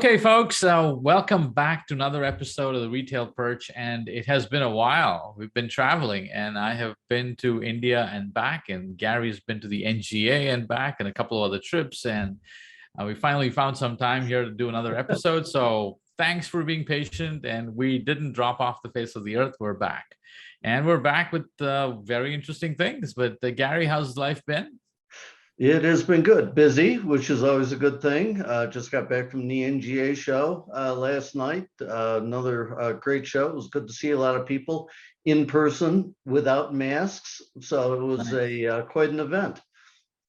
Okay, folks, welcome back to another episode of the Retail Perch. And it has been a while. We've been traveling, and I have been to India and back, and Gary's been to the NGA and back, and a couple of other trips. And we finally found some time here to do another episode. So thanks for being patient. And we didn't drop off the face of the earth. We're back. And we're back with very interesting things. But Gary, how's life been? It has been good. Busy, which is always a good thing. Just got back from the NGA show last night. Another great show. It was good to see a lot of people in person without masks. So it was quite an event.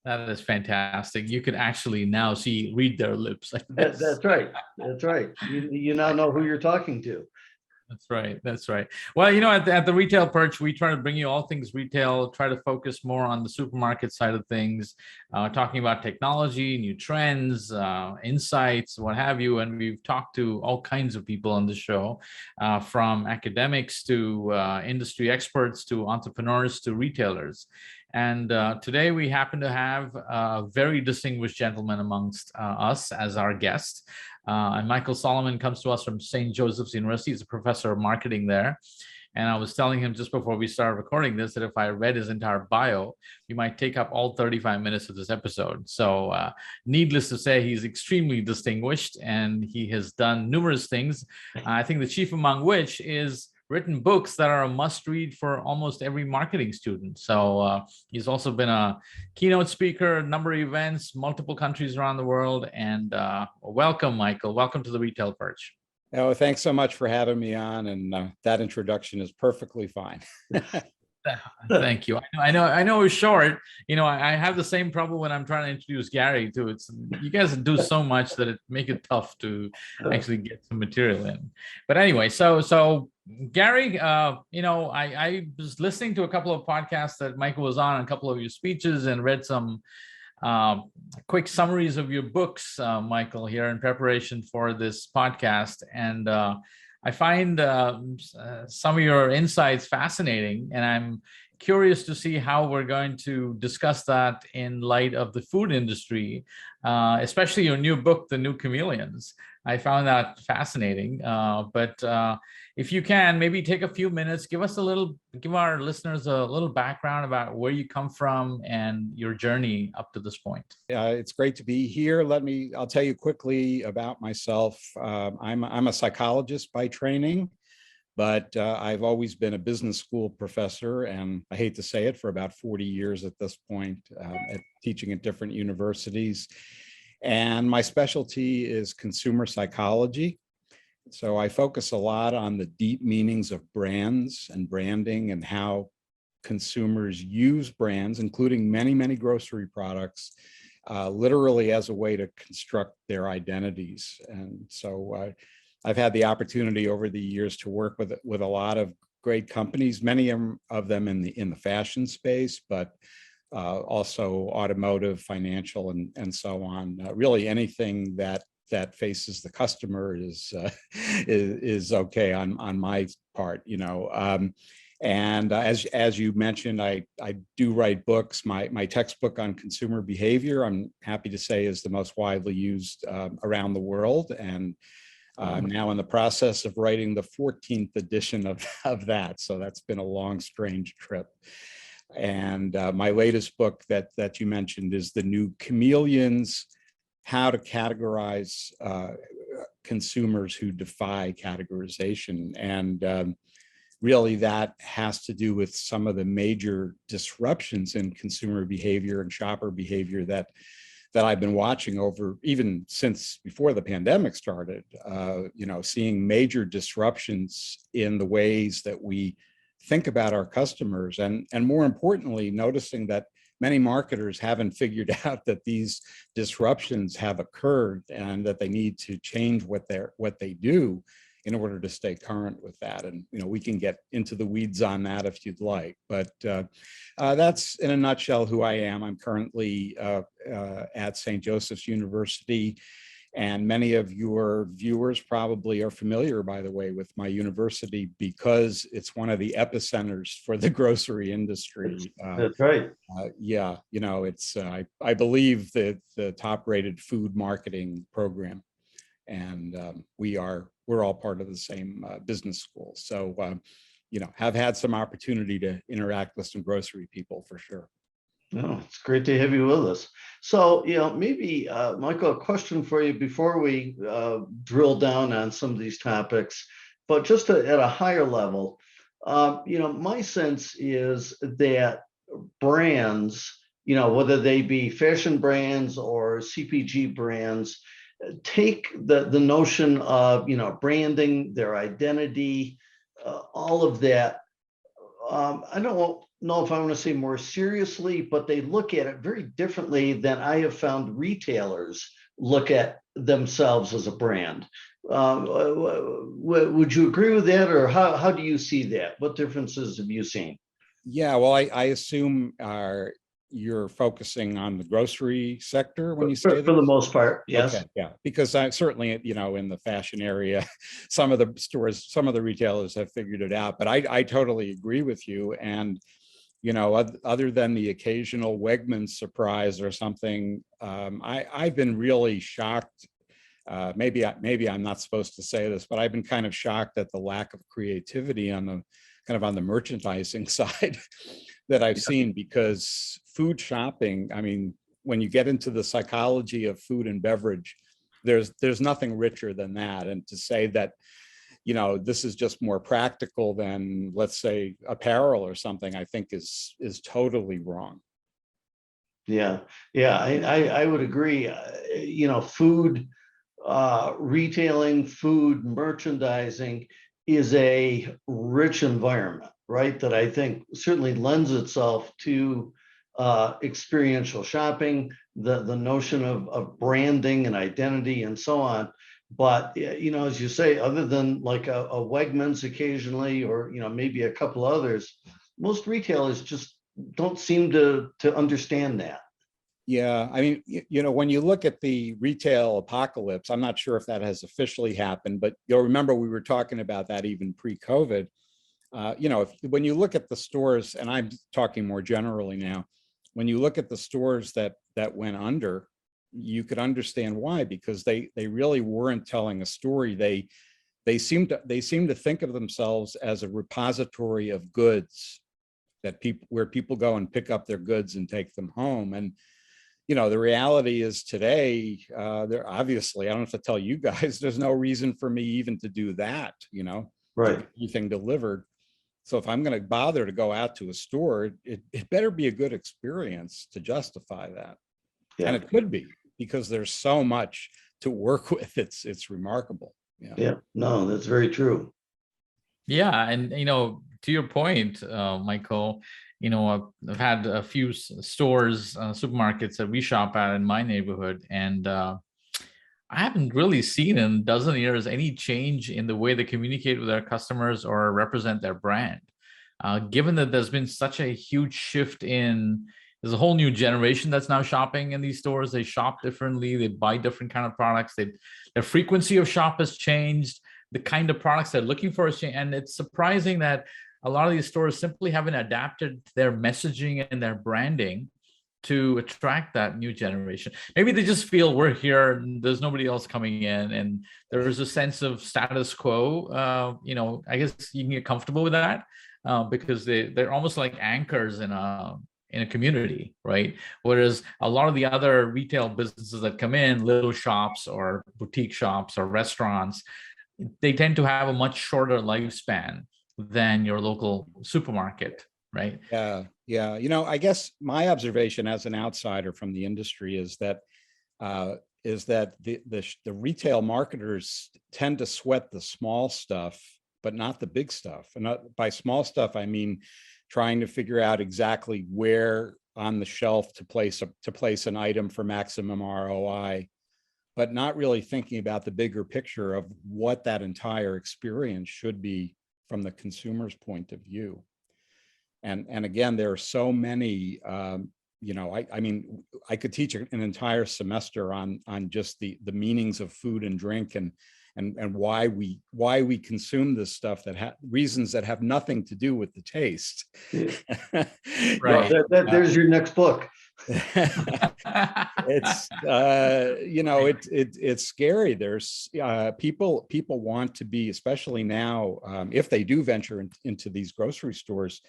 That is fantastic. You can actually now read their lips. That's right. That's right. You now know who you're talking to. That's right. That's right. Well, at the Retail Perch, we try to bring you all things retail, try to focus more on the supermarket side of things, talking about technology, new trends, insights, what have you. And we've talked to all kinds of people on the show, from academics to industry experts to entrepreneurs to retailers. And today we happen to have a very distinguished gentleman amongst us as our guest. And Michael Solomon comes to us from St. Joseph's University. He's a professor of marketing there. And I was telling him just before we started recording this that if I read his entire bio, we might take up all 35 minutes of this episode. So needless to say, he's extremely distinguished and he has done numerous things. I think the chief among which is written books that are a must read for almost every marketing student. So he's also been a keynote speaker, a number of events, multiple countries around the world. And welcome, Michael. Welcome to the Retail Perch. Oh, thanks so much for having me on. And that introduction is perfectly fine. Thank you. I know it's short. I have the same problem when I'm trying to introduce Gary too. You guys do so much that it make it tough to actually get some material in. But anyway, so Gary, I was listening to a couple of podcasts that Michael was on, a couple of your speeches, and read some quick summaries of your books, Michael, here in preparation for this podcast. And I find some of your insights fascinating, and I'm curious to see how we're going to discuss that in light of the food industry, especially your new book, The New Chameleons. I found that fascinating. But if you can, maybe take a few minutes, give our listeners a little background about where you come from and your journey up to this point. It's great to be here. I'll tell you quickly about myself. I'm a psychologist by training, but I've always been a business school professor, and I hate to say it, for about 40 years at this point, teaching at different universities. And my specialty is consumer psychology. So I focus a lot on the deep meanings of brands and branding and how consumers use brands, including many, many grocery products, literally as a way to construct their identities. And so I've had the opportunity over the years to work with a lot of great companies, many of them in the fashion space, but also automotive, financial, and so on. Really anything that faces the customer is okay on my part, and as you mentioned, I do write books. My textbook on consumer behavior, I'm happy to say, is the most widely used around the world, and I'm now in the process of writing the 14th edition of that. So that's been a long, strange trip. And my latest book that you mentioned is The New Chameleons: How to Categorize Consumers Who Defy Categorization. And really that has to do with some of the major disruptions in consumer behavior and shopper behavior that I've been watching over, even since before the pandemic started, seeing major disruptions in the ways that we think about our customers, and more importantly, noticing that many marketers haven't figured out that these disruptions have occurred and that they need to change what they do in order to stay current with that. And we can get into the weeds on that if you'd like, but that's in a nutshell who I am. I'm currently at St. Joseph's University. And many of your viewers probably are familiar, by the way, with my university because it's one of the epicenters for the grocery industry. That's right. Yeah, it's I believe the top-rated food marketing program and we're all part of the same business school. So, have had some opportunity to interact with some grocery people for sure. No, it's great to have you with us. So, maybe, Michael, a question for you before we drill down on some of these topics, but just at a higher level, my sense is that brands, whether they be fashion brands or CPG brands, take the notion of, branding, their identity, all of that. I don't know if I want to say more seriously, but they look at it very differently than I have found retailers look at themselves as a brand. Would you agree with that, or how do you see that? What differences have you seen? Yeah, well, I assume you're focusing on the grocery sector when you say For the most part, yes. Okay, yeah, because I certainly, in the fashion area, some of the stores, some of the retailers have figured it out, but I totally agree with you. And, other than the occasional Wegmans surprise or something, I've been really shocked. Maybe I'm not supposed to say this, but I've been kind of shocked at the lack of creativity on the merchandising side that I've seen, because food shopping, I mean, when you get into the psychology of food and beverage, there's nothing richer than that. And to say that, this is just more practical than, let's say, apparel or something, I think is totally wrong. Yeah, I would agree. Food retailing, food merchandising is a rich environment, right? That I think certainly lends itself to experiential shopping, the notion of branding and identity and so on. But as you say, other than like a Wegmans occasionally, or maybe a couple others, most retailers just don't seem to understand that. Yeah, I mean, when you look at the retail apocalypse, I'm not sure if that has officially happened, but you'll remember we were talking about that even pre-COVID. When you look at the stores, and I'm talking more generally now, when you look at the stores that went under, you could understand why, because they really weren't telling a story. They seem to think of themselves as a repository of goods where people go and pick up their goods and take them home. And the reality is today, there obviously, I don't have to tell you guys, there's no reason for me even to do that, Right. to get anything delivered. So if I'm going to bother to go out to a store, it better be a good experience to justify that. Yeah. And it could be, because there's so much to work with. It's remarkable. Yeah, no, that's very true. Yeah, and to your point, Michael, I've had a few stores, supermarkets that we shop at in my neighborhood, and I haven't really seen in a dozen years any change in the way they communicate with their customers or represent their brand. Given that there's been such a huge shift there's a whole new generation that's now shopping in these stores. They shop differently. They buy different kind of products. Their frequency of shop has changed. The kind of products they're looking for is changed. And it's surprising that a lot of these stores simply haven't adapted their messaging and their branding to attract that new generation. Maybe they just feel we're here and there's nobody else coming in, and there's a sense of status quo. I guess you can get comfortable with that because they're almost like anchors in a community, right? Whereas a lot of the other retail businesses that come in, little shops or boutique shops or restaurants, they tend to have a much shorter lifespan than your local supermarket, right? Yeah. I guess my observation as an outsider from the industry is that the retail marketers tend to sweat the small stuff, but not the big stuff. And by small stuff, I mean trying to figure out exactly where on the shelf to place an item for maximum ROI, but not really thinking about the bigger picture of what that entire experience should be from the consumer's point of view. And again, there are so many, I mean, I could teach an entire semester on just the meanings of food and drink and why we consume this stuff, reasons that have nothing to do with the taste. Right. There's your next book. It's it's scary. There's people want to be, especially now, if they do venture into these grocery stores,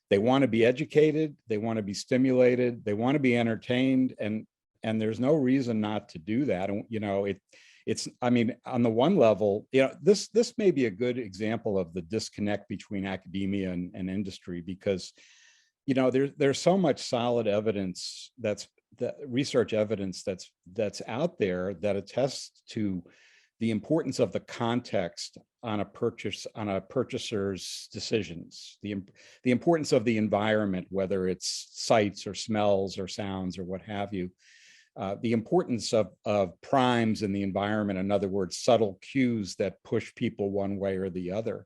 they want to be educated, they want to be stimulated, they want to be entertained, and there's no reason not to do that. And it's, I mean, on the one level, this may be a good example of the disconnect between academia and industry, because there's so much solid evidence, that's the research evidence that's out there, that attests to the importance of the context on a purchaser's decisions, the importance of the environment, whether it's sights or smells or sounds or what have you, the importance of primes in the environment, in other words, subtle cues that push people one way or the other.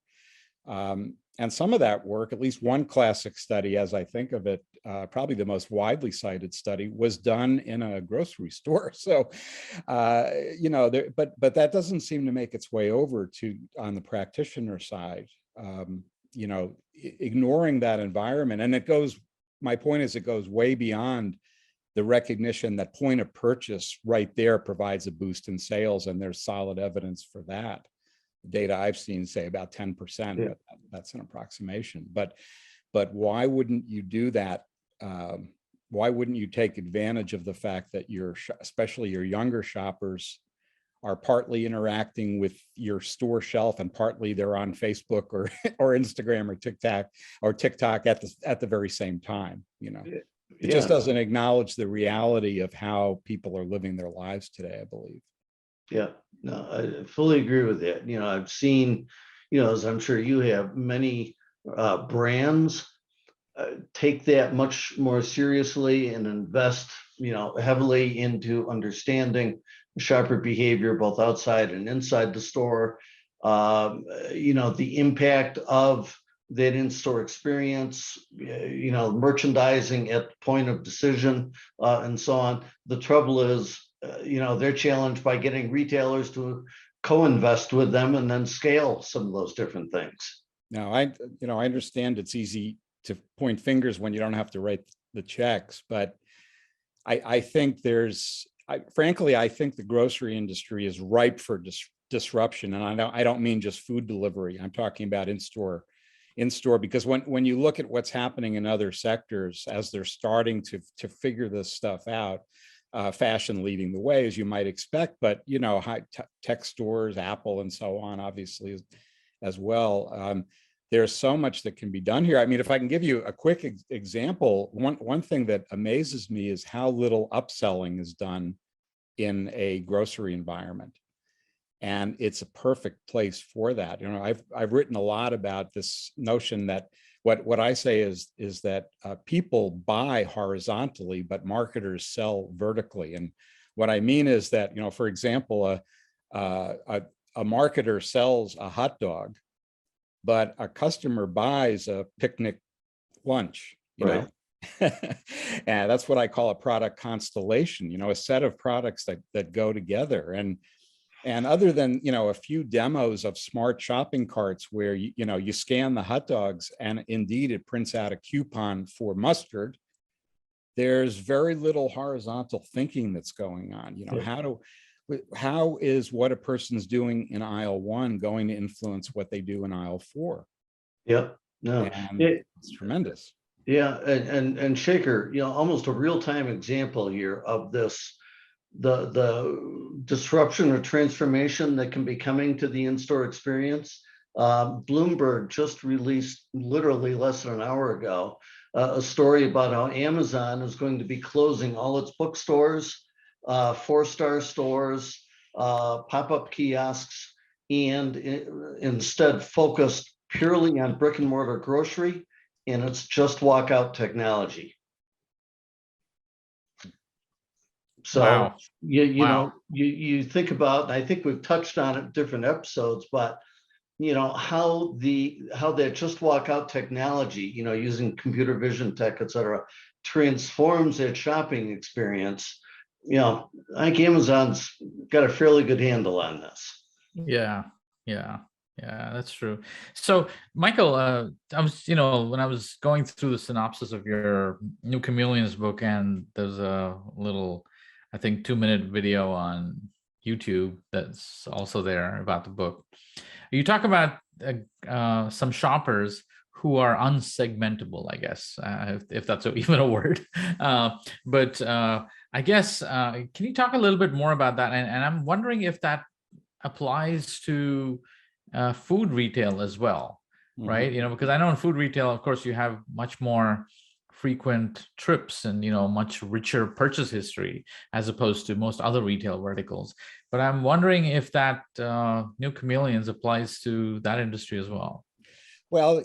And some of that work, at least one classic study, as I think of it, probably the most widely cited study, was done in a grocery store. So, but that doesn't seem to make its way over to on the practitioner side. Ignoring that environment, and my point is, it goes way beyond the recognition that point of purchase right there provides a boost in sales, and there's solid evidence for that. Data I've seen say about 10%, Yeah. but that's an approximation. But why wouldn't you do that? Why wouldn't you take advantage of the fact that especially your younger shoppers are partly interacting with your store shelf, and partly they're on Facebook or Instagram or TikTok at the very same time? It just doesn't acknowledge the reality of how people are living their lives today, I believe. Yeah, no, I fully agree with that. I've seen, as I'm sure you have, many brands take that much more seriously and invest, heavily into understanding shopper behavior, both outside and inside the store. The impact of that in-store experience, merchandising at point of decision, and so on. The trouble is, they're challenged by getting retailers to co-invest with them and then scale some of those different things. Now, I understand it's easy to point fingers when you don't have to write the checks, but I think frankly, I think the grocery industry is ripe for disruption. And I don't mean just food delivery. I'm talking about in-store, because when you look at what's happening in other sectors, as they're starting to figure this stuff out, fashion leading the way, as you might expect, but high tech stores, Apple and so on, obviously as well. There's so much that can be done here. I mean, if I can give you a quick example, one thing that amazes me is how little upselling is done in a grocery environment. And it's a perfect place for that. I've written a lot about this notion that what I say is that people buy horizontally, but marketers sell vertically. And what I mean is that, for example, a marketer sells a hot dog, but a customer buys a picnic lunch, Right. And that's what I call a product constellation, a set of products that go together. And other than, a few demos of smart shopping carts where, you scan the hot dogs and indeed it prints out a coupon for mustard, there's very little horizontal thinking that's going on. How is what a person's doing in aisle 1 going to influence what they do in aisle 4? Yep. No, it's tremendous. Yeah. And Shekar, almost a real-time example here of this, the disruption or transformation that can be coming to the in-store experience. Bloomberg just released, literally less than an hour ago, a story about how Amazon is going to be closing all its bookstores, 4-star stores, pop-up kiosks, and instead focused purely on brick and mortar grocery, and it's just walkout technology. So Wow. you think about, and I think we've touched on it in different episodes, but how that just walkout technology, using computer vision tech, et cetera, transforms that shopping experience. I think Amazon's got a fairly good handle on this. Yeah. Yeah, that's true. So, Michael, I was, when I was going through the synopsis of your New Chameleons book, and there's a little, I think, 2-minute video on YouTube that's also there about the book. You talk about some shoppers who are unsegmentable, I guess, if that's even a word. But I guess, can you talk a little bit more about that? And I'm wondering if that applies to food retail as well, right? Because I know in food retail, of course, you have much more frequent trips and much richer purchase history as opposed to most other retail verticals. But I'm wondering if that New Chameleons applies to that industry as well. Well,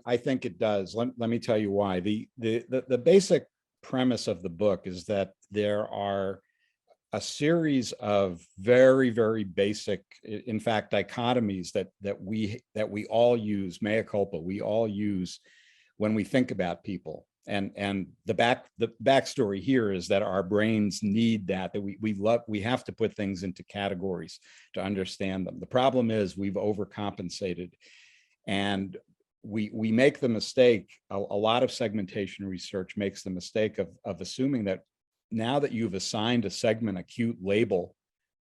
I think it does. Let me tell you why. The basic premise of the book is that there are a series of very, very basic, in fact, dichotomies that we all use, mea culpa, we all use when we think about people. And the backstory here is that our brains need that we have to put things into categories to understand them. The problem is we've overcompensated, and we make the mistake, a lot of segmentation research makes the mistake of assuming that now that you've assigned a segment a cute label,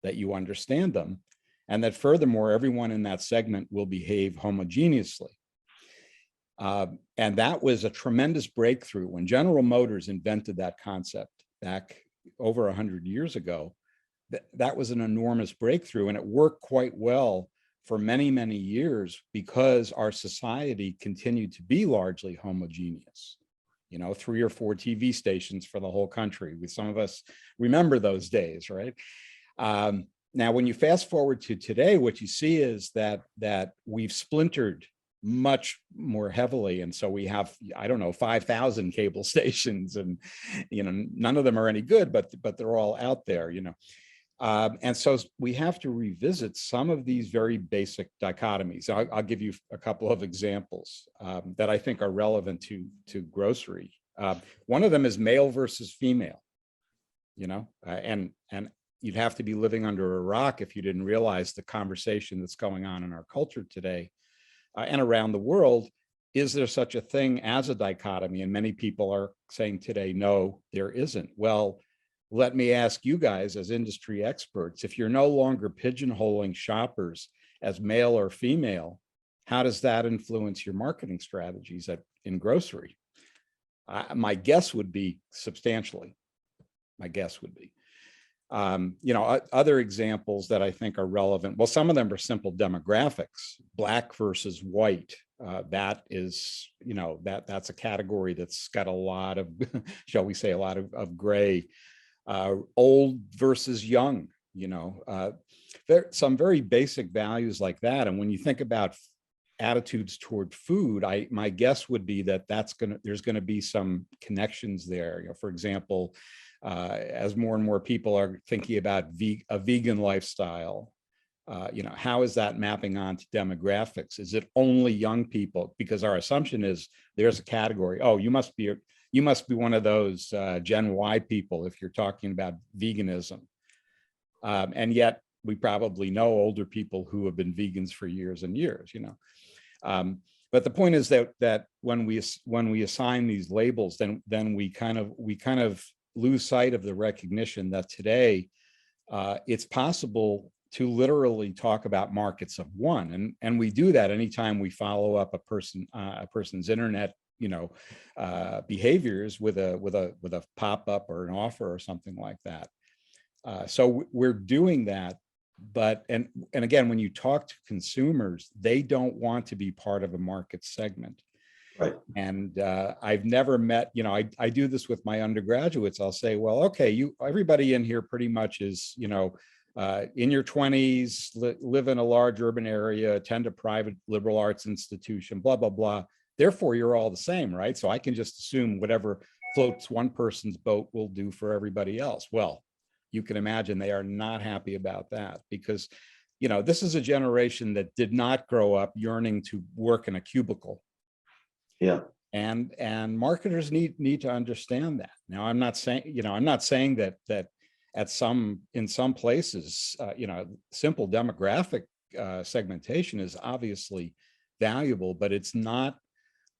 that you understand them, and that furthermore, everyone in that segment will behave homogeneously. And that was a tremendous breakthrough when General Motors invented that concept back over 100 years ago. That was an enormous breakthrough, and it worked quite well for many, many years because our society continued to be largely homogeneous. 3 or 4 TV stations for the whole country. Some of us remember those days, right? Now, when you fast forward to today, what you see is that we've splintered much more heavily. And so we have, 5,000 cable stations, and, none of them are any good, but they're all out there, And so we have to revisit some of these very basic dichotomies. I'll give you a couple of examples that I think are relevant to grocery. One of them is male versus female, and you'd have to be living under a rock if you didn't realize the conversation that's going on in our culture today and around the world. Is there such a thing as a dichotomy? And many people are saying today, no, there isn't. Well, let me ask you guys as industry experts, if you're no longer pigeonholing shoppers as male or female, how does that influence your marketing strategies in grocery? My guess would be substantially. My guess would be. Other examples that I think are relevant, well, some of them are simple demographics, Black versus white. That is, that's a category that's got a lot of, shall we say, a lot of gray. Old versus young, there are some very basic values like that. And when you think about attitudes toward food, my guess would be that there's going to be some connections there. For example, as more and more people are thinking about a vegan lifestyle, how is that mapping onto demographics? Is it only young people? Because our assumption is there's a category. Oh, you must be one of those Gen Y people if you're talking about veganism. And yet we probably know older people who have been vegans for years and years, But the point is that when we assign these labels, then we kind of lose sight of the recognition that today it's possible to literally talk about markets of one, and we do that anytime we follow up a person's internet behaviors with a pop-up or an offer or something like that. So we're doing that, but and again, when you talk to consumers, they don't want to be part of a market segment. Right. And I've never met, I do this with my undergraduates. I'll say, well, okay, everybody in here pretty much is, in your 20s, live in a large urban area, attend a private liberal arts institution, blah, blah, blah. Therefore, you're all the same, right? So I can just assume whatever floats one person's boat will do for everybody else. Well, you can imagine they are not happy about that because, this is a generation that did not grow up yearning to work in a cubicle. Yeah. And marketers need to understand that. Now, I'm not saying that in some places, simple demographic segmentation is obviously valuable, but it's not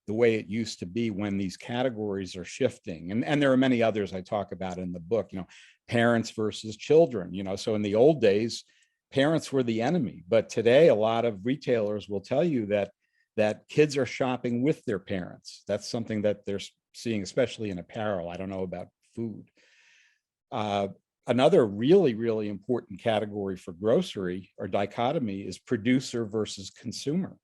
the way it used to be when these categories are shifting. And there are many others I talk about in the book, parents versus children, so in the old days, parents were the enemy, but today a lot of retailers will tell you that kids are shopping with their parents. That's something that they're seeing, especially in apparel. I don't know about food. Another really, really important category for grocery or dichotomy is producer versus consumer.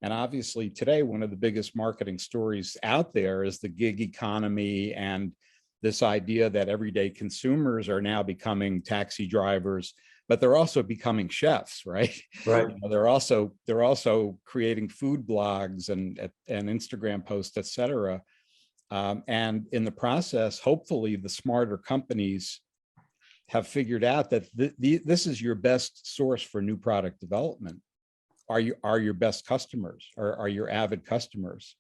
And obviously today, one of the biggest marketing stories out there is the gig economy and this idea that everyday consumers are now becoming taxi drivers, but they're also becoming chefs, right? Right. They're also creating food blogs and Instagram posts, et cetera. And in the process, hopefully the smarter companies have figured out that this is your best source for new product development. Are your best customers, or are your avid customers?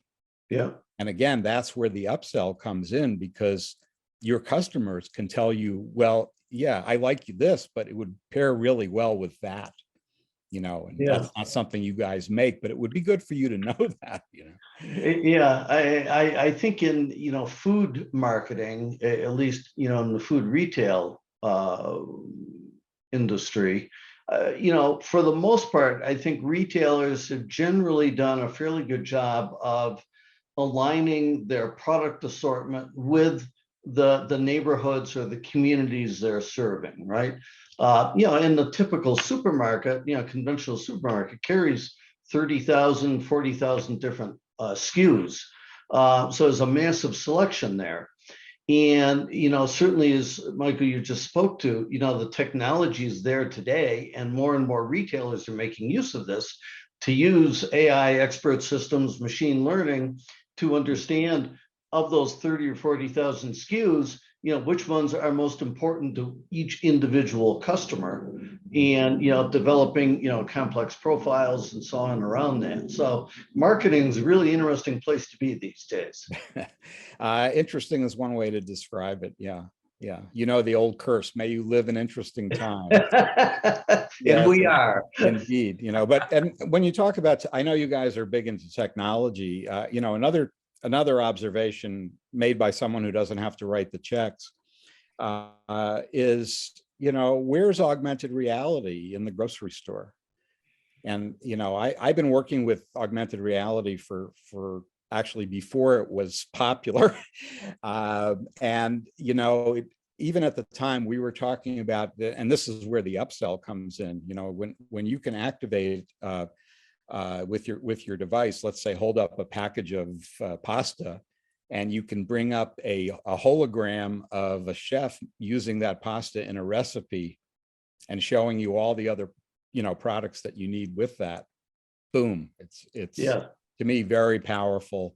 Yeah. And again, that's where the upsell comes in, because your customers can tell you, well, yeah, I like this, but it would pair really well with that, and that's not something you guys make, but it would be good for you to know that, Yeah, I think in food marketing, at least in the food retail industry, for the most part, I think retailers have generally done a fairly good job of aligning their product assortment with the neighborhoods or the communities they're serving, right? In the typical supermarket, conventional supermarket carries 30,000, 40,000 different SKUs. So there's a massive selection there. And, certainly as Michael, you just spoke to, the technology is there today, and more retailers are making use of this to use AI expert systems, machine learning to understand of those 30 or 40,000 SKUs, which ones are most important to each individual customer, and, developing, complex profiles and so on around that. So marketing is a really interesting place to be these days. Interesting is one way to describe it. Yeah. Yeah. The old curse, may you live in interesting times. And we are. Indeed, but, and when you talk about, I know you guys are big into technology, another observation made by someone who doesn't have to write the checks is, where's augmented reality in the grocery store? And, I've been working with augmented reality for actually before it was popular. And, even at the time we were talking about, and this is where the upsell comes in, when you can activate with your device, let's say, hold up a package of pasta, and you can bring up a hologram of a chef using that pasta in a recipe and showing you all the other, products that you need with that. Boom. It's to me, very powerful.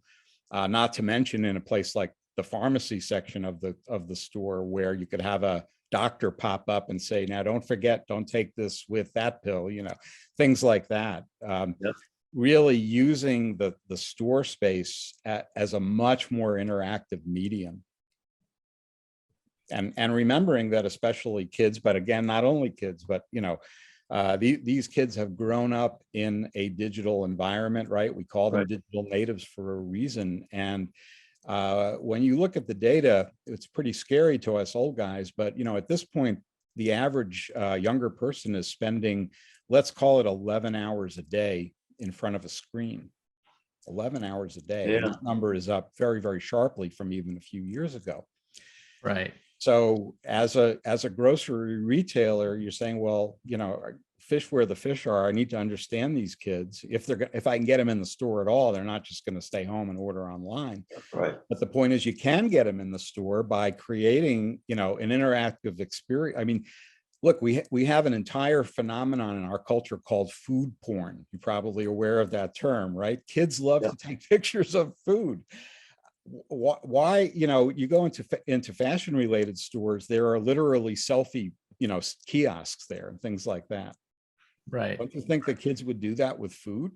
Not to mention in a place like the pharmacy section of the store, where you could have a doctor pop up and say, now don't forget, don't take this with that pill, things like that. Really using the store space as a much more interactive medium. And remembering that especially kids, but again, not only kids, but these kids have grown up in a digital environment, right? We call them digital natives for a reason. And when you look at the data, it's pretty scary to us old guys, but at this point, the average younger person is spending, let's call it 11 hours a day in front of a screen. 11 hours a day. And that number is up very, very sharply from even a few years ago. Right. So as a grocery retailer, you're saying, well, fish where the fish are. I need to understand these kids. If I can get them in the store at all, they're not just going to stay home and order online. Right. But the point is, you can get them in the store by creating, an interactive experience. I mean, look, we have an entire phenomenon in our culture called food porn. You're probably aware of that term, right? Kids love to take pictures of food. Why, you go into fashion related stores, there are literally selfie, kiosks there and things like that. Right. Don't you think the kids would do that with food?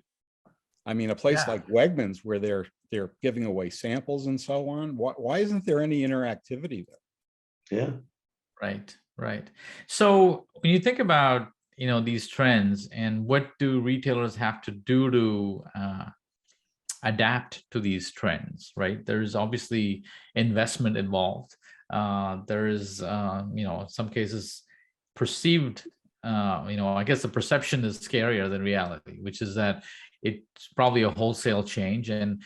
I mean, a place like Wegmans, where they're giving away samples and so on. Why isn't there any interactivity there? Yeah. Right. Right. So when you think about, these trends, and what do retailers have to do to adapt to these trends, right? There's obviously investment involved. There is, in some cases, perceived, I guess the perception is scarier than reality, which is that it's probably a wholesale change. And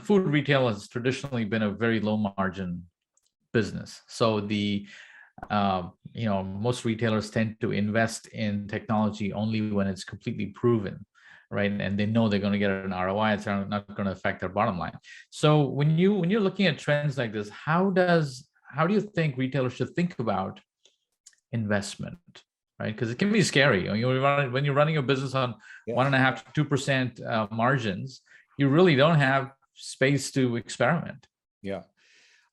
food retail has traditionally been a very low margin business. So most retailers tend to invest in technology only when it's completely proven, right? And they know they're going to get an ROI. It's not going to affect their bottom line. So when you're looking at trends like this, how do you think retailers should think about investment, right? Because it can be scary. When you're running a business on 1.5 to 2% margins, you really don't have space to experiment. Yeah.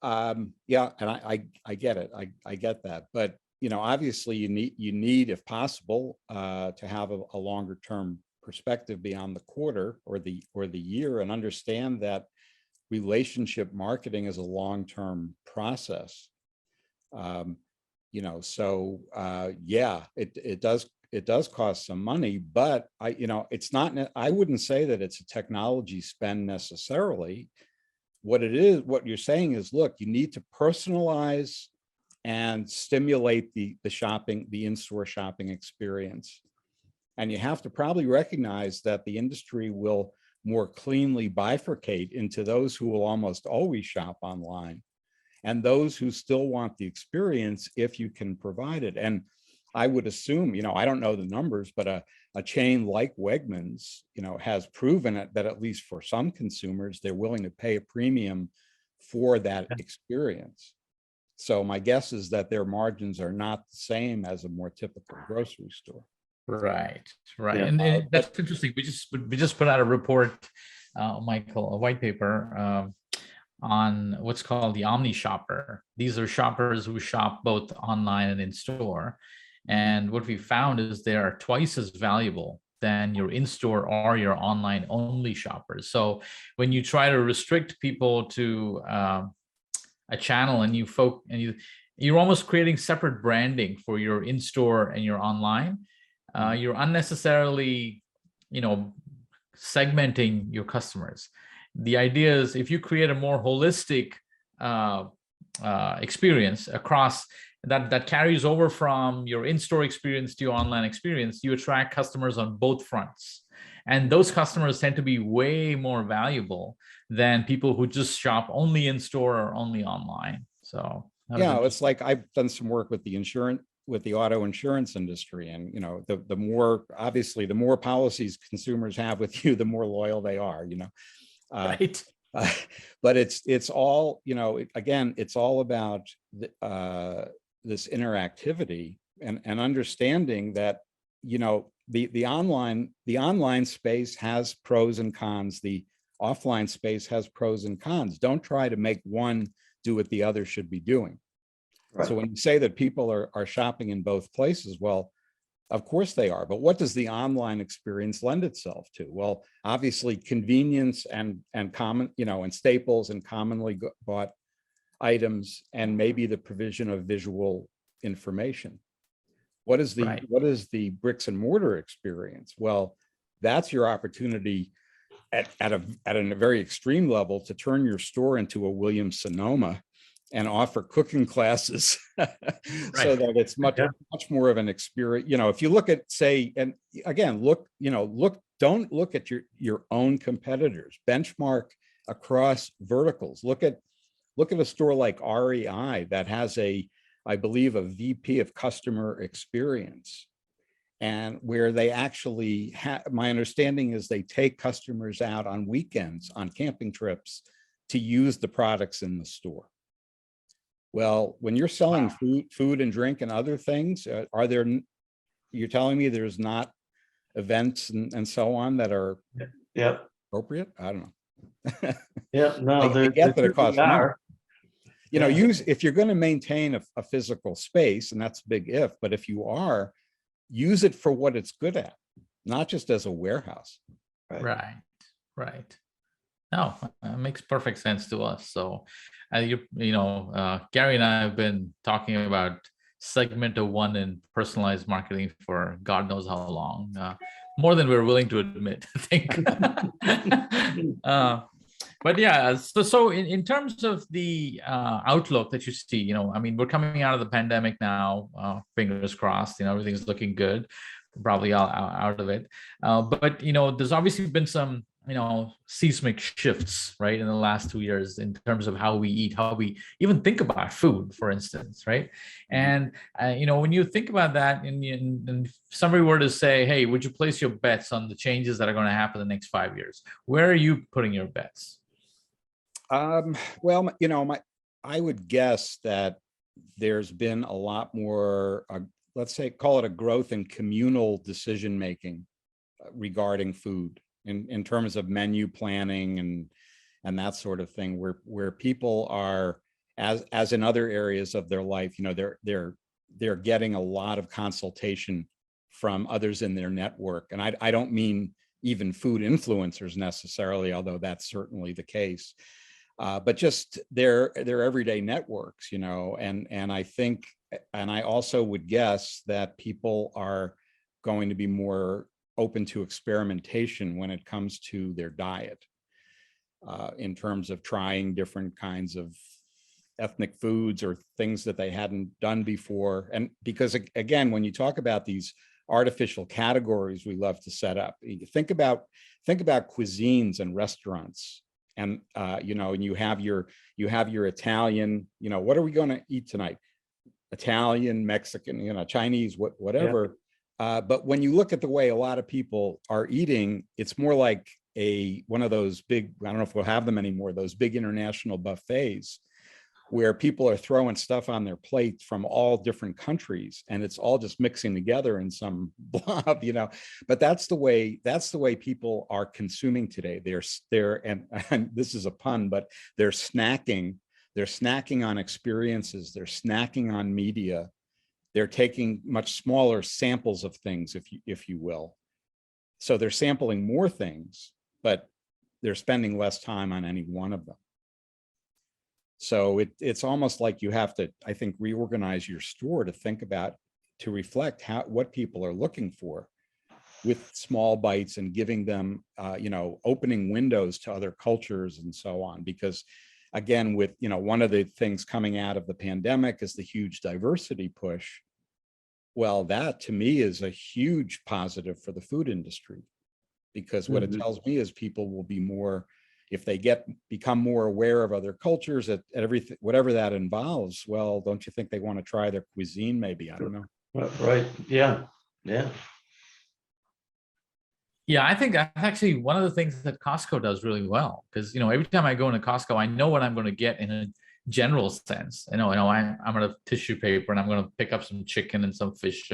And I get it. I get that. But obviously you need, if possible, to have a longer term perspective beyond the quarter or the year, and understand that relationship marketing is a long-term process. It does cost some money, but it's not, I wouldn't say that it's a technology spend necessarily. What you're saying is, look, you need to personalize and stimulate the in-store shopping experience. And you have to probably recognize that the industry will more cleanly bifurcate into those who will almost always shop online and those who still want the experience if you can provide it. And I would assume, I don't know the numbers, but a chain like Wegmans, has proven it that at least for some consumers, they're willing to pay a premium for that experience. So my guess is that their margins are not the same as a more typical grocery store. Right. Yeah. And that's interesting. We just put out a report, Michael, a white paper on what's called the Omni Shopper. These are shoppers who shop both online and in store. And what we found is they are twice as valuable than your in-store or your online only shoppers. So when you try to restrict people to a channel and you're almost creating separate branding for your in-store and your online, you're unnecessarily, segmenting your customers. The idea is, if you create a more holistic experience across that carries over from your in-store experience to your online experience, you attract customers on both fronts. And those customers tend to be way more valuable than people who just shop only in store or only online. So yeah, it's like I've done some work with the auto insurance industry, and the more policies consumers have with you, the more loyal they are. Right. But it's all, again, it's all about this interactivity and understanding that the online space has pros and cons. The offline space has pros and cons. Don't try to make one do what the other should be doing. Right. So when you say that people are shopping in both places, well, of course they are. But what does the online experience lend itself to? Well, obviously convenience and common, and staples and commonly bought items, and maybe the provision of visual information. What is the bricks and mortar experience? Well, that's your opportunity at a very extreme level to turn your store into a Williams Sonoma and offer cooking classes so that it's much more of an experience. If you look at, say, and again, don't look at your own competitors, benchmark across verticals. Look at a store like REI that has I believe, a VP of customer experience, and where they actually my understanding is they take customers out on weekends on camping trips to use the products in the store. Well, when you're selling food and drink and other things, you're telling me there's not events and so on that are appropriate? I don't know. I get that it costs money. If you're going to maintain a physical space, and that's a big if, but if you are, use it for what it's good at, not just as a warehouse. Right. No, it makes perfect sense to us. So, Gary and I have been talking about segment of one in personalized marketing for God knows how long, more than we're willing to admit, I think. But yeah, so in terms of the outlook that you see, I mean, we're coming out of the pandemic now, fingers crossed, everything's looking good, probably out of it. But there's obviously been some seismic shifts, right, in the last 2 years in terms of how we eat, how we even think about food, for instance, right? And when you think about that, and if somebody were to say, hey, would you place your bets on the changes that are going to happen in the next 5 years? Where are you putting your bets? Well, I would guess that there's been a lot more, let's say, call it a growth in communal decision making regarding food in terms of menu planning and that sort of thing, where people are, as in other areas of their life, they're getting a lot of consultation from others in their network. And I don't mean even food influencers necessarily, although that's certainly the case. But just their everyday networks, and I think, and I also would guess that people are going to be more open to experimentation when it comes to their diet, in terms of trying different kinds of ethnic foods or things that they hadn't done before. And because again, when you talk about these artificial categories we love to set up, you think about cuisines and restaurants. And and you have your Italian, what are we going to eat tonight? Italian, Mexican, Chinese, whatever. Yeah. But when you look at the way a lot of people are eating, it's more like one of those big, I don't know if we'll have them anymore, those big international buffets where people are throwing stuff on their plate from all different countries, and it's all just mixing together in some blob, but that's the way people are consuming today. And this is a pun, but they're snacking on experiences, they're snacking on media, they're taking much smaller samples of things, if you will. So they're sampling more things, but they're spending less time on any one of them. So it's almost like you have to, I think, reorganize your store to reflect what people are looking for with small bites and giving them, opening windows to other cultures and so on. Because again, with, one of the things coming out of the pandemic is the huge diversity push. Well, that to me is a huge positive for the food industry, because what it tells me is people will be more, if they become more aware of other cultures at everything, whatever that involves, well, don't you think they want to try their cuisine maybe? I don't know. Right. Yeah. Yeah, I think that's actually one of the things that Costco does really well, because every time I go into Costco, I know what I'm going to get in a general sense. I'm going to tissue paper and I'm going to pick up some chicken and some fish,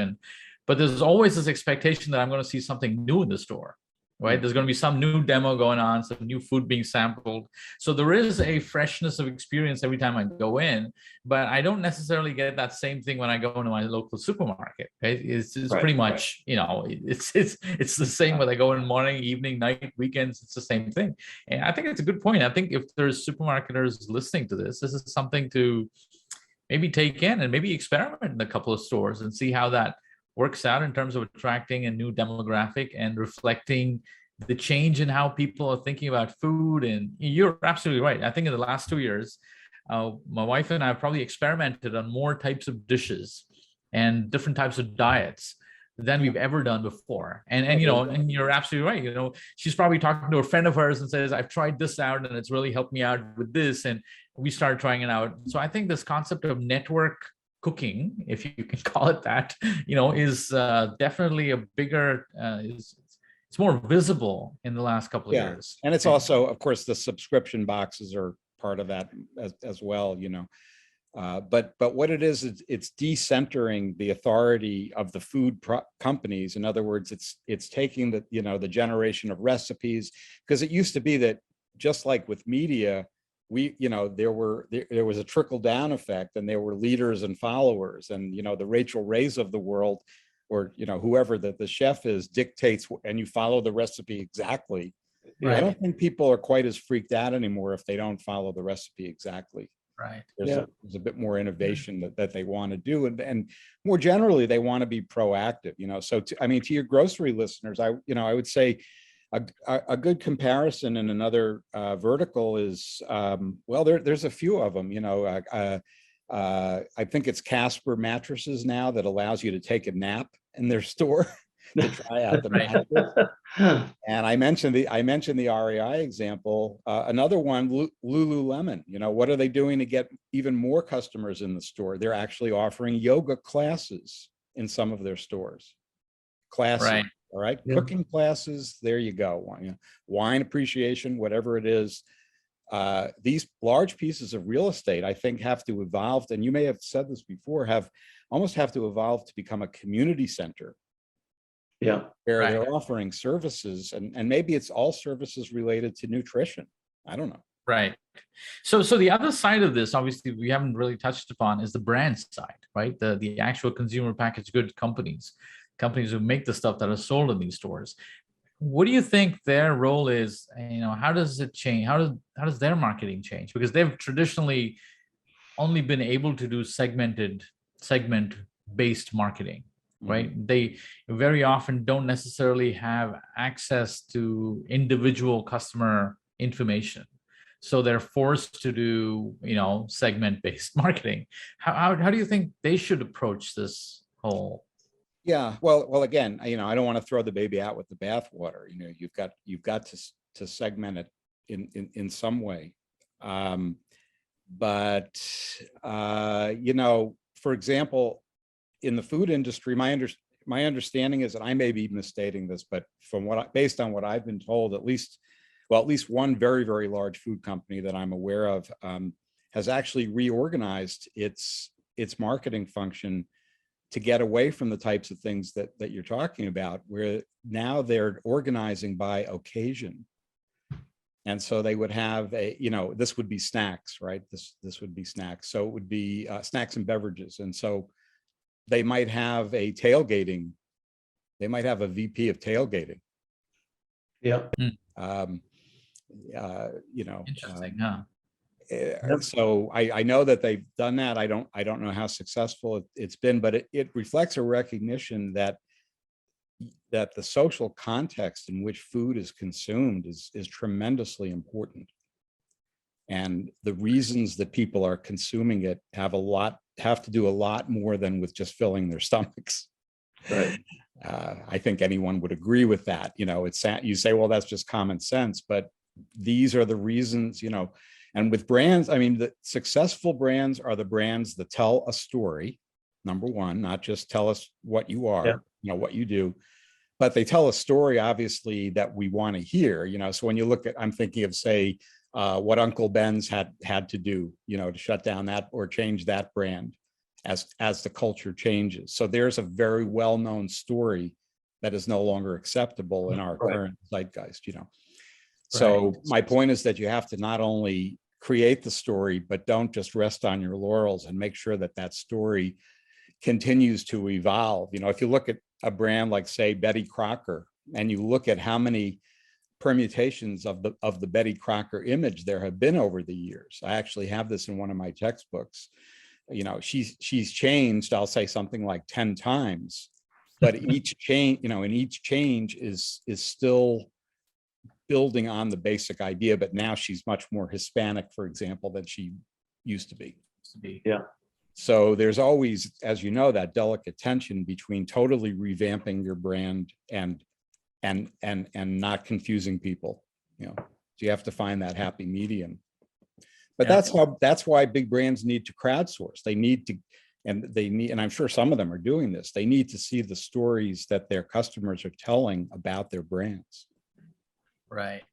but there's always this expectation that I'm going to see something new in the store. Right? There's going to be some new demo going on, some new food being sampled. So there is a freshness of experience every time I go in, but I don't necessarily get that same thing when I go into my local supermarket. Right? It's pretty much, it's the same whether I go in morning, evening, night, weekends, it's the same thing. And I think it's a good point. I think if there's supermarketers listening to this is something to maybe take in and maybe experiment in a couple of stores and see how that works out in terms of attracting a new demographic and reflecting the change in how people are thinking about food. And you're absolutely right. I think in the last 2 years, my wife and I have probably experimented on more types of dishes and different types of diets than we've ever done before. And and you're absolutely right. She's probably talking to a friend of hers and says, I've tried this out and it's really helped me out with this. And we started trying it out. So I think this concept of network cooking, if you can call it that, is definitely a bigger, it's more visible in the last couple of years. And it's also, of course, the subscription boxes are part of that as well, but what it is, it's decentering the authority of the food companies. In other words, it's taking the generation of recipes, because it used to be that, just like with media, there was a trickle down effect, and there were leaders and followers, and the Rachel Rays of the world, or whoever the chef is, dictates, and you follow the recipe exactly. Right. I don't think people are quite as freaked out anymore if they don't follow the recipe exactly. Right. There's a bit more innovation that they want to do. And more generally, they want to be proactive, So to your grocery listeners, I would say a good comparison in another vertical is, there's a few of them, I think it's Casper mattresses now that allows you to take a nap in their store to try out the mattress. And I mentioned the REI example. Another one, Lululemon. What are they doing to get even more customers in the store? They're actually offering yoga classes in some of their stores. Classes, right. All right, Yeah. Cooking classes. There you go. Wine appreciation, whatever it is. These large pieces of real estate, I think, have to evolve. And you may have said this before, almost have to evolve to become a community center. Yeah. Where Right. they're offering services, and maybe it's all services related to nutrition. I don't know. Right. So the other side of this, obviously, we haven't really touched upon, is the brand side, right? The actual consumer packaged goods companies who make the stuff that are sold in these stores. What do you think their role is? How does it change? How does their marketing change? Because they've traditionally only been able to do segment-based marketing, right? Mm-hmm. They very often don't necessarily have access to individual customer information. So they're forced to do, segment-based marketing. How do you think they should approach this whole? Yeah, well, again, I don't want to throw the baby out with the bathwater. You've got to segment it in some way. But for example, in the food industry, my understanding is, that I may be misstating this, but based on what I've been told, at least one very, very large food company that I'm aware of has actually reorganized its marketing function to get away from the types of things that you're talking about, where now they're organizing by occasion. And so they would have this would be snacks, right? This would be snacks. So it would be snacks and beverages. And so they might have a tailgating. They might have a VP of tailgating. Yeah. Interesting, huh? So I know that they've done that. I don't know how successful it's been, but it reflects a recognition that the social context in which food is consumed is tremendously important. And the reasons that people are consuming it have to do a lot more than with just filling their stomachs. Right. I think anyone would agree with that. You say, well, that's just common sense, but these are the reasons, And with brands, the successful brands are the brands that tell a story, number one, not just tell us what you are, what you do, but they tell a story, obviously, that we want to hear, So when you look at, I'm thinking of, say, what Uncle Ben's had to do, to shut down that or change that brand as the culture changes. So there's a very well-known story that is no longer acceptable in our current zeitgeist, So my point is that you have to not only create the story, but don't just rest on your laurels, and make sure that story continues to evolve. If you look at a brand like, say, Betty Crocker, and you look at how many permutations of the Betty Crocker image there have been over the years. I actually have this in one of my textbooks. She's changed, I'll say something like 10 times, but each change is still building on the basic idea, but now she's much more Hispanic, for example, than she used to be. Yeah. So there's always, as you know, that delicate tension between totally revamping your brand and not confusing people. So you have to find that happy medium. But that's why big brands need to crowdsource. And I'm sure some of them are doing this. They need to see the stories that their customers are telling about their brands. Right.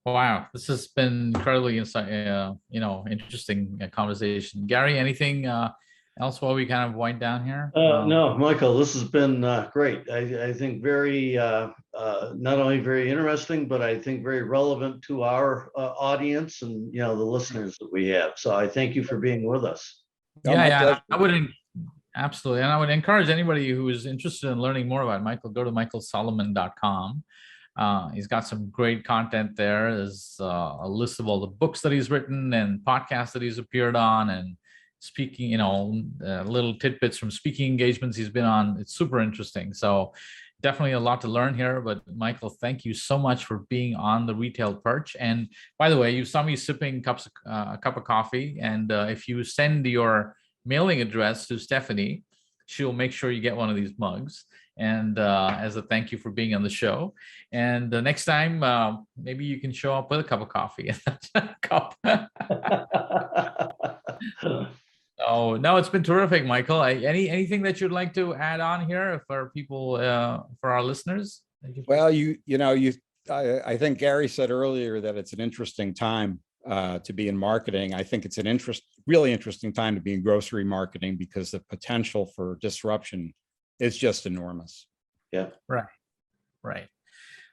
Wow, this has been incredibly interesting conversation. Gary, anything else while we kind of wind down here? No, Michael, this has been great. I think very not only very interesting, but I think very relevant to our audience and the listeners that we have. So I thank you for being with us. Yeah, I would absolutely, and I would encourage anybody who is interested in learning more about Michael, go to michaelsolomon.com. He's got some great content there. There's a list of all the books that he's written and podcasts that he's appeared on, and speaking, little tidbits from speaking engagements he's been on. It's super interesting. So definitely a lot to learn here. But Michael, thank you so much for being on the Retail Perch. And by the way, you saw me sipping a cup of coffee. And if you send your mailing address to Stephanie, she'll make sure you get one of these mugs. And as a thank you for being on the show. And next time, maybe you can show up with a cup of coffee. Cup. Oh no, it's been terrific, Michael. Anything that you'd like to add on here for people, for our listeners? Well, I think Gary said earlier that it's an interesting time to be in marketing. I think it's really interesting time to be in grocery marketing because the potential for disruption is just enormous. Yeah. Right.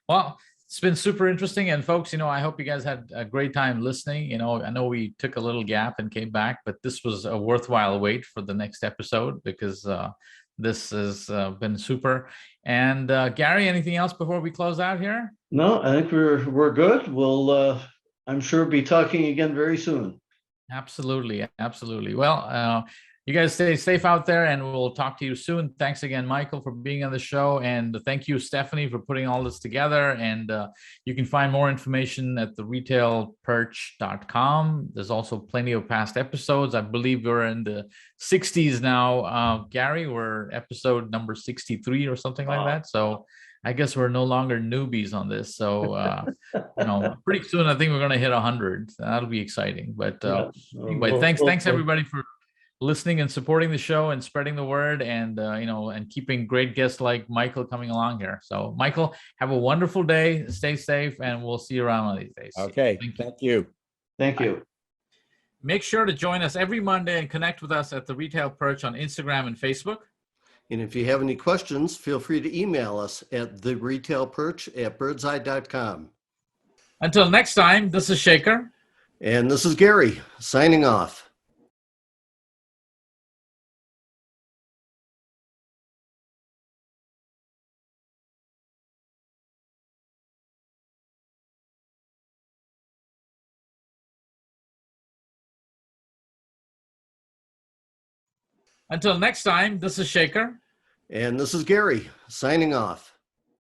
Well, it's been super interesting. And folks, I hope you guys had a great time listening. I know we took a little gap and came back, but this was a worthwhile wait for the next episode because this has been super. And Gary, anything else before we close out here? No, I think we're good. We'll, I'm sure, be talking again very soon. Absolutely. Well, you guys stay safe out there, and we'll talk to you soon. Thanks again, Michael, for being on the show. And thank you, Stephanie, for putting all this together. And you can find more information at the retailperch.com. There's also plenty of past episodes. I believe we're in the 60s now. Gary, we're episode number 63 or something like that. So I guess we're no longer newbies on this. So, pretty soon, I think we're going to hit 100. That'll be exciting. But anyway, thanks everybody for listening and supporting the show and spreading the word, and and keeping great guests like Michael coming along here. So Michael, have a wonderful day, stay safe, and we'll see you around one of these days. Okay, thank you. Make sure to join us every Monday and connect with us at the Retail Perch on Instagram and Facebook. And if you have any questions, feel free to email us at theretailperch@birdseye.com. Until next time, this is Shekar. And this is Gary, signing off. Until next time, this is Shekar. And this is Gary, signing off.